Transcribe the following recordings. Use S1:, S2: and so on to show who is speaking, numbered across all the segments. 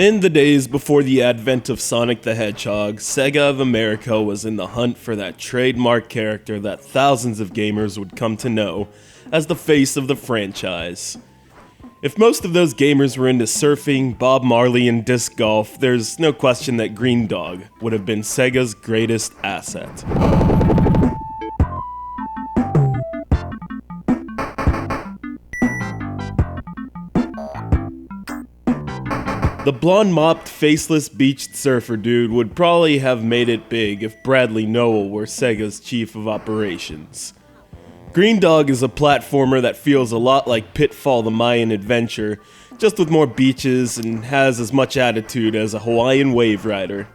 S1: In the days before the advent of Sonic the Hedgehog, Sega of America was in the hunt for that trademark character that thousands of gamers would come to know as the face of the franchise. If most of those gamers were into surfing, Bob Marley, and disc golf, there's no question that Greendog would have been Sega's greatest asset. The blonde-mopped, faceless, beached surfer dude would probably have made it big if Bradley Noel were Sega's chief of operations. Greendog is a platformer that feels a lot like Pitfall the Mayan adventure, just with more beaches and has as much attitude as a Hawaiian wave rider.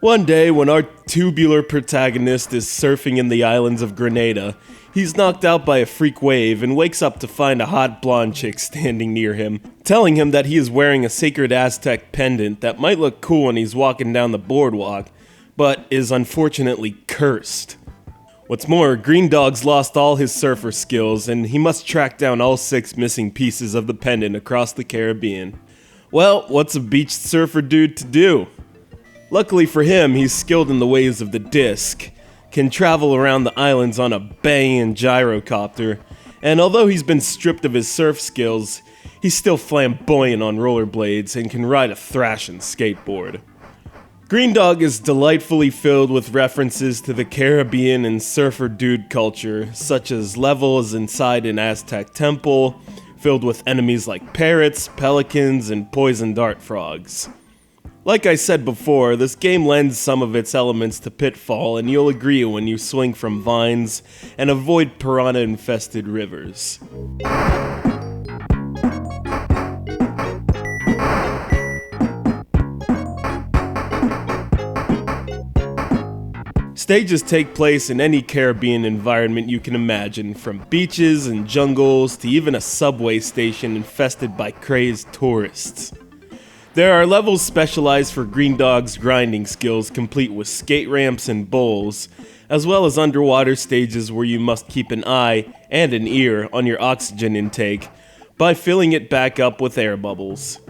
S1: One day, when our tubular protagonist is surfing in the islands of Grenada, he's knocked out by a freak wave and wakes up to find a hot blonde chick standing near him, telling him that he is wearing a sacred Aztec pendant that might look cool when he's walking down the boardwalk, but is unfortunately cursed. What's more, Greendog's lost all his surfer skills, and he must track down all 6 missing pieces of the pendant across the Caribbean. Well, what's a beached surfer dude to do? Luckily for him, he's skilled in the ways of the disc, can travel around the islands on a banging gyrocopter, and although he's been stripped of his surf skills, he's still flamboyant on rollerblades and can ride a thrashing skateboard. Greendog is delightfully filled with references to the Caribbean and surfer dude culture, such as levels inside an Aztec temple, filled with enemies like parrots, pelicans, and poison dart frogs. Like I said before, this game lends some of its elements to Pitfall, and you'll agree when you swing from vines and avoid piranha-infested rivers. Stages take place in any Caribbean environment you can imagine, from beaches and jungles to even a subway station infested by crazed tourists. There are levels specialized for Greendog's grinding skills, complete with skate ramps and bowls, as well as underwater stages where you must keep an eye and an ear on your oxygen intake by filling it back up with air bubbles.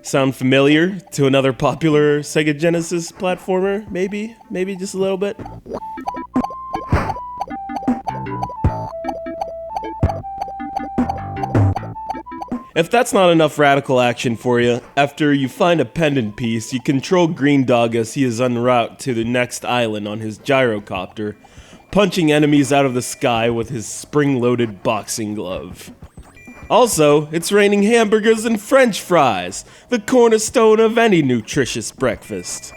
S1: Sound familiar to another popular Sega Genesis platformer? Maybe just a little bit? If that's not enough radical action for you, after you find a pendant piece, you control Greendog as he is en route to the next island on his gyrocopter, punching enemies out of the sky with his spring-loaded boxing glove. Also, it's raining hamburgers and french fries, the cornerstone of any nutritious breakfast.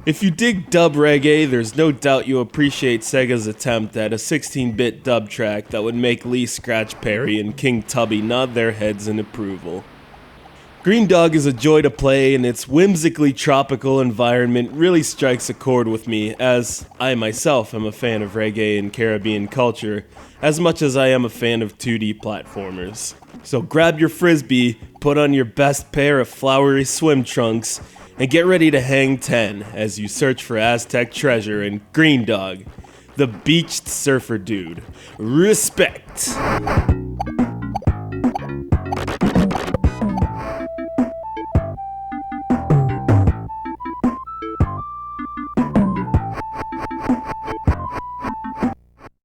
S1: If you dig dub reggae, there's no doubt you'll appreciate Sega's attempt at a 16-bit dub track that would make Lee Scratch Perry and King Tubby nod their heads in approval. Greendog is a joy to play, and its whimsically tropical environment really strikes a chord with me, as I myself am a fan of reggae and Caribbean culture, as much as I am a fan of 2D platformers. So grab your frisbee, put on your best pair of flowery swim trunks, and get ready to hang 10 as you search for Aztec treasure in Greendog, the beached surfer dude. Respect!